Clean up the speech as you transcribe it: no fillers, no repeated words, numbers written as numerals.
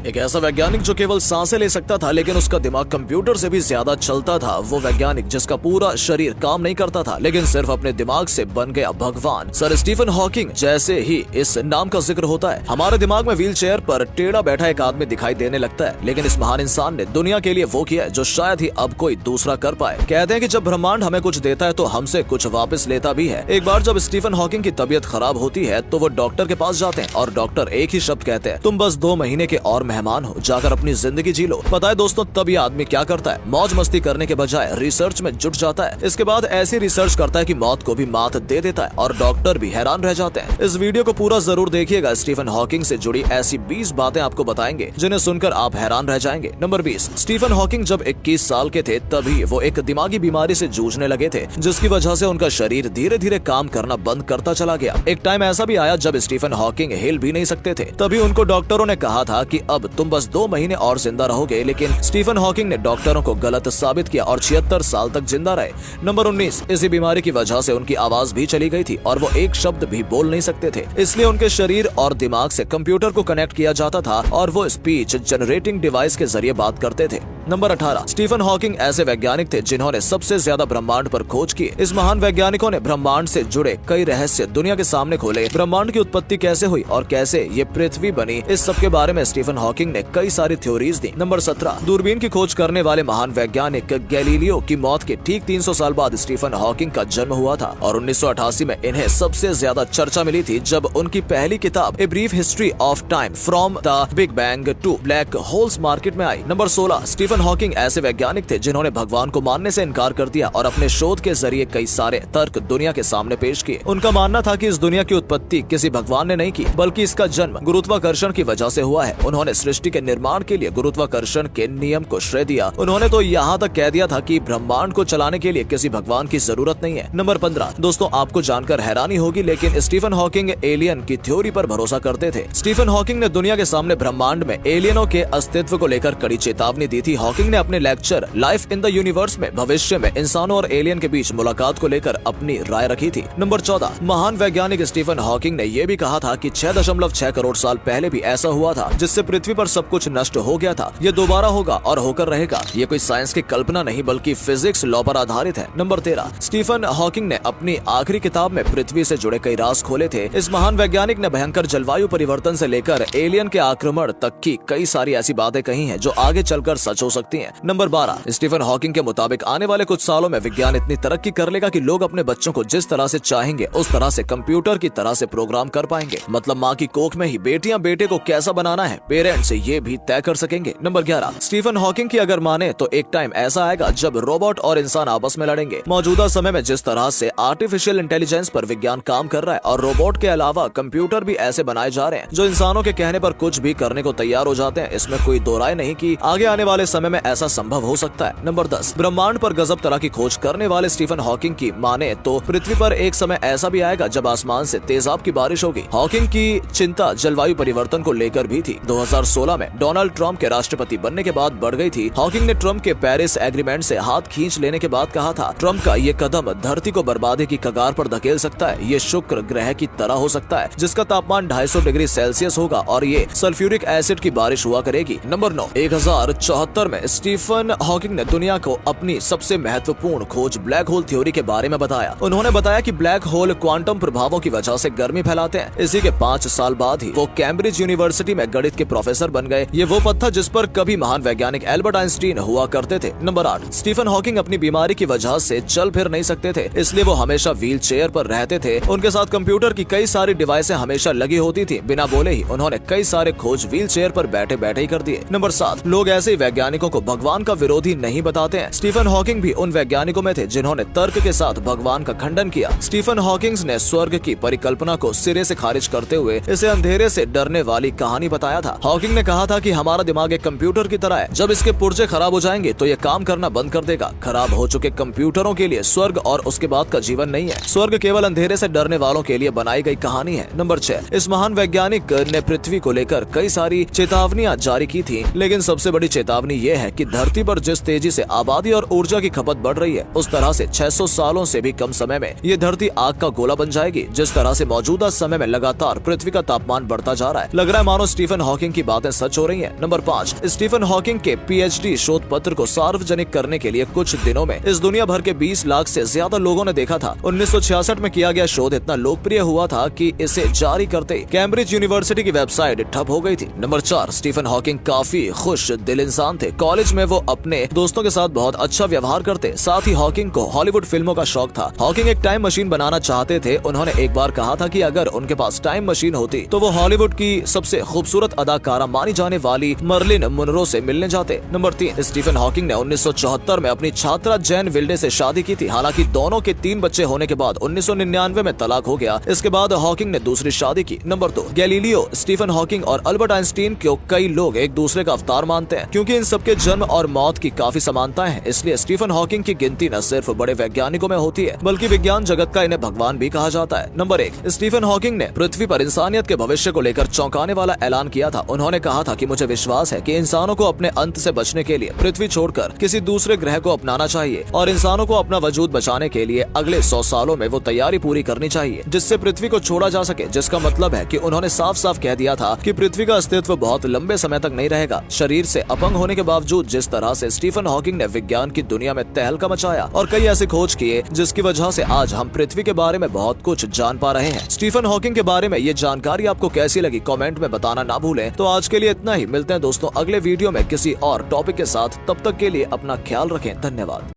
एक ऐसा वैज्ञानिक जो केवल सांसें ले सकता था लेकिन उसका दिमाग कंप्यूटर से भी ज्यादा चलता था। वो वैज्ञानिक जिसका पूरा शरीर काम नहीं करता था लेकिन सिर्फ अपने दिमाग से बन गया भगवान। सर स्टीफन हॉकिंग जैसे ही इस नाम का जिक्र होता है हमारे दिमाग में व्हील चेयर पर टेढ़ा बैठा एक आदमी दिखाई देने लगता है, लेकिन इस महान इंसान ने दुनिया के लिए वो किया है जो शायद ही अब कोई दूसरा कर पाए। कहते हैं कि जब ब्रह्मांड हमें कुछ देता है तो हमसे कुछ वापस लेता भी है। एक बार जब स्टीफन हॉकिंग की तबीयत खराब होती है तो वो डॉक्टर के पास जाते हैं और डॉक्टर एक ही शब्द कहते हैं, तुम बस 2 महीने के और मेहमान हो, जाकर अपनी जिंदगी जी लो। पता है दोस्तों, तब ये आदमी क्या करता है, मौज मस्ती करने के बजाय रिसर्च में जुट जाता है। इसके बाद ऐसी रिसर्च करता है कि मौत को भी मात दे देता है और डॉक्टर भी हैरान रह जाते हैं। इस वीडियो को पूरा जरूर देखिएगा। स्टीफन हॉकिंग से जुड़ी ऐसी 20 बातें आपको बताएंगे जिन्हें सुनकर आप हैरान रह जाएंगे। नंबर 20, स्टीफन हॉकिंग जब 21 साल के थे तभी वो एक दिमागी बीमारी से जूझने लगे थे, जिसकी वजह से उनका शरीर धीरे धीरे काम करना बंद करता चला गया। एक टाइम ऐसा भी आया जब स्टीफन हॉकिंग हिल भी नहीं सकते थे। तभी उनको डॉक्टरों ने कहा था कि अब तुम बस 2 महीने और जिंदा रहोगे, लेकिन स्टीफन हॉकिंग ने डॉक्टरों को गलत साबित किया और 76 साल तक जिंदा रहे। नंबर 19, इसी बीमारी की वजह से उनकी आवाज भी चली गई थी और वो एक शब्द भी बोल नहीं सकते थे, इसलिए उनके शरीर और दिमाग से कंप्यूटर को कनेक्ट किया जाता था और वो स्पीच जनरेटिंग डिवाइस के जरिए बात करते थे। नंबर 18, स्टीफन हॉकिंग ऐसे वैज्ञानिक थे जिन्होंने सबसे ज्यादा ब्रह्मांड पर खोज की। इस महान वैज्ञानिकों ने ब्रह्मांड से जुड़े कई रहस्य दुनिया के सामने खोले। ब्रह्मांड की उत्पत्ति कैसे हुई और कैसे ये पृथ्वी बनी, इस सब के बारे में स्टीफन हॉकिंग ने कई सारी थ्योरीज दी। नंबर 17, दूरबीन की खोज करने वाले महान वैज्ञानिक गैलीलियो की मौत के ठीक 300 साल बाद स्टीफन हॉकिंग का जन्म हुआ था और 1988 में इन्हें सबसे ज्यादा चर्चा मिली थी जब उनकी पहली किताब a brief history of time from the big bang to black holes market में आई। नंबर 16, स्टीफन हॉकिंग ऐसे वैज्ञानिक थे जिन्होंने भगवान को मानने से इनकार कर दिया और अपने शोध के जरिए कई सारे तर्क दुनिया के सामने पेश किए। उनका मानना था कि इस दुनिया की उत्पत्ति किसी भगवान ने नहीं की, बल्कि इसका जन्म गुरुत्वाकर्षण की वजह से हुआ है। उन्होंने सृष्टि के निर्माण के लिए गुरुत्वाकर्षण के नियम को श्रेय दिया। उन्होंने तो यहाँ तक कह दिया था कि ब्रह्मांड को चलाने के लिए किसी भगवान की जरूरत नहीं है। नंबर 15, दोस्तों आपको जानकर हैरानी होगी लेकिन स्टीफन हॉकिंग एलियन की थ्योरी पर भरोसा करते थे। स्टीफन हॉकिंग ने दुनिया के सामने ब्रह्मांड में एलियनों के अस्तित्व को लेकर कड़ी चेतावनी दी थी। हॉकिंग ने अपने lecture life in the universe में भविष्य में इंसानों और एलियन के बीच मुलाकात को लेकर अपनी राय रखी थी। नंबर 14, महान वैज्ञानिक स्टीफन हॉकिंग ने यह भी कहा था कि 6.6 करोड़ साल पहले भी ऐसा हुआ था जिससे पृथ्वी पर सब कुछ नष्ट हो गया था। ये दोबारा होगा और होकर रहेगा। ये कोई साइंस की कल्पना नहीं बल्कि फिजिक्स लॉ पर आधारित है। नंबर 13, स्टीफन हॉकिंग ने अपनी आखिरी किताब में पृथ्वी से जुड़े कई राज खोले थे। इस महान वैज्ञानिक ने भयंकर जलवायु परिवर्तन से लेकर एलियन के आक्रमण तक की कई सारी ऐसी बातें कही हैं जो आगे चलकर सच हो सकती हैं। नंबर 12, स्टीफन हॉकिंग के मुताबिक आने वाले कुछ सालों में विज्ञान इतनी तरक्की कर लेगा कि लोग अपने बच्चों को जिस तरह से चाहेंगे उस तरह से कंप्यूटर की तरह से प्रोग्राम कर पाएंगे। मतलब माँ की कोख में ही बेटियां बेटे को कैसा बनाना है पेरेंट्स ये भी तय कर सकेंगे। नंबर 11, स्टीफन हॉकिंग की अगर माने तो एक टाइम ऐसा आएगा जब रोबोट और इंसान आपस में लड़ेंगे। मौजूदा समय में जिस तरह से आर्टिफिशियल इंटेलिजेंस पर विज्ञान काम कर रहा है और रोबोट के अलावा कंप्यूटर भी ऐसे बनाए जा रहे हैं जो इंसानों के कहने पर कुछ भी करने को तैयार हो जाते हैं, इसमें कोई दो राय नहीं कि आगे आने वाले समय में ऐसा संभव हो सकता है। नंबर 10, ब्रह्मांड पर गजब तरह की खोज करने वाले स्टीफन हॉकिंग की माने तो पृथ्वी पर एक समय ऐसा भी आएगा जब आसमान से तेजाब की बारिश होगी। हॉकिंग की चिंता जलवायु परिवर्तन को लेकर भी थी। 2016 में डोनाल्ड ट्रंप के राष्ट्रपति बनने के बाद बढ़ गई थी। हॉकिंग ने ट्रंप के पेरिस एग्रीमेंट से हाथ खींच लेने के बाद कहा था, ट्रंप का ये कदम धरती को बर्बादी की कगार पर धकेल सकता है। ये शुक्र ग्रह की तरह हो सकता है जिसका तापमान 250 डिग्री सेल्सियस होगा और ये सल्फ्यूरिक एसिड की बारिश हुआ करेगी। नंबर 9, 1074 में स्टीफन हॉकिंग ने दुनिया को अपनी सबसे महत्वपूर्ण खोज ब्लैक होल थ्योरी के बारे में बताया। उन्होंने बताया कि ब्लैक होल क्वांटम प्रभावों की वजह से गर्मी फैलाते हैं। इसी के 5 साल बाद ही वो कैम्ब्रिज यूनिवर्सिटी में गणित के प्रोफेसर बन गए। ये वो पद था जिस पर कभी महान वैज्ञानिक एल्बर्ट आइंस्टीन हुआ करते थे। नंबर 8, स्टीफन हॉकिंग अपनी बीमारी की वजह से चल फिर नहीं सकते थे, इसलिए वो हमेशा व्हील चेयर पर रहते थे। उनके साथ कंप्यूटर की कई सारी डिवाइसें हमेशा लगी होती थी। बिना बोले ही उन्होंने कई सारे खोज व्हील चेयर पर बैठे बैठे ही कर दिए। नंबर 7, लोग ऐसे ही वैज्ञानिकों को भगवान का विरोधी नहीं बताते हैं। स्टीफन हॉकिंग भी उन वैज्ञानिकों में थे जिन्होंने तर्क के साथ भगवान का खंडन किया। स्टीफन हॉकिंग ने स्वर्ग की परिकल्पना को सिरे से खारिज करते हुए इसे अंधेरे से डरने वाली कहानी बताया था। हॉकिंग ने कहा था कि हमारा दिमाग एक कंप्यूटर की तरह है, जब इसके पुर्जे खराब हो जाएंगे तो ये काम करना बंद कर देगा। खराब हो चुके कंप्यूटरों के लिए स्वर्ग और उसके बाद का जीवन नहीं है। स्वर्ग केवल अंधेरे से डरने वालों के लिए बनाई गई कहानी है। नंबर 6, इस महान वैज्ञानिक ने पृथ्वी को लेकर कई सारी चेतावनियां जारी की थी, लेकिन सबसे बड़ी चेतावनी ये है कि धरती पर जिस तेजी से आबादी और ऊर्जा की खपत बढ़ रही है, उस तरह से 600 सालों से भी कम समय में ये धरती आग का गोला बन जाएगी। जिस तरह से मौजूदा समय में लगातार पृथ्वी का तापमान बढ़ता जा रहा है, लग रहा है मानो स्टीफन हॉकिंग की बातें सच हो रही हैं। नंबर 5, स्टीफन हॉकिंग के पीएचडी शोध पत्र को सार्वजनिक करने के लिए कुछ दिनों में इस दुनिया भर के 20 लाख से ज्यादा लोगों ने देखा था। 1966 में किया गया शोध इतना लोकप्रिय हुआ था कि इसे जारी करते कैम्ब्रिज यूनिवर्सिटी की वेबसाइट ठप हो गई थी। नंबर 4, स्टीफन हॉकिंग काफी खुश दिल इंसान थे। कॉलेज में वो अपने दोस्तों के साथ बहुत अच्छा व्यवहार करते। साथ ही हॉकिंग को हॉलीवुड फिल्मों का शौक था। हॉकिंग एक टाइम मशीन बनाना चाहते थे। उन्होंने एक बार कहा था कि अगर उनके पास टाइम मशीन होती तो वो हॉलीवुड की सबसे खूबसूरत अदाकारा मानी जाने वाली मर्लिन मुनरो से मिलने जाते। नंबर 3, स्टीफन हॉकिंग ने 1974 में अपनी छात्रा जैन विल्डे से शादी की थी। हालांकि दोनों के 3 बच्चे होने के बाद 1999 में तलाक हो गया। इसके बाद हॉकिंग ने दूसरी शादी की। नंबर 2, गैलीलियो, स्टीफन हॉकिंग और अल्बर्ट आइंस्टीन को कई लोग एक दूसरे का अवतार मानते हैं। क्योंकि इन सबके जन्म और मौत की काफी समानताएं हैं, इसलिए स्टीफन हॉकिंग की गिनती न सिर्फ बड़े वैज्ञानिकों में होती है, बल्कि विज्ञान जगत का इन्हें भगवान भी कहा जाता है। नंबर 1, स्टीफन हॉकिंग ने पृथ्वी पर इंसानियत के भविष्य को लेकर चौंकाने वाला ऐलान किया था। उन्होंने कहा था कि मुझे विश्वास है कि इंसानों को अपने अंत से बचने के लिए पृथ्वी छोड़कर किसी दूसरे ग्रह को अपनाना चाहिए और इंसानों को अपना वजूद बचाने के लिए अगले 100 सालों में वो तैयारी पूरी करनी चाहिए जिससे पृथ्वी को छोड़ा जा सके। जिसका मतलब है कि उन्होंने साफ साफ कह दिया था कि पृथ्वी का अस्तित्व बहुत लंबे समय तक नहीं रहेगा। शरीर से अपंग होने के बावजूद जिस तरह से स्टीफन हॉकिंग ने विज्ञान की दुनिया में तहलका मचाया और कई ऐसे खोज किए जिसकी वजह से आज हम पृथ्वी के बारे में बहुत कुछ जान पा रहे हैं। स्टीफन हॉकिंग के बारे में ये जानकारी आपको कैसी लगी कमेंट में बताना ना भूलें। तो आज के लिए इतना ही, मिलते हैं दोस्तों अगले वीडियो में किसी और टॉपिक के साथ। तब तक के लिए अपना ख्याल रखें। धन्यवाद।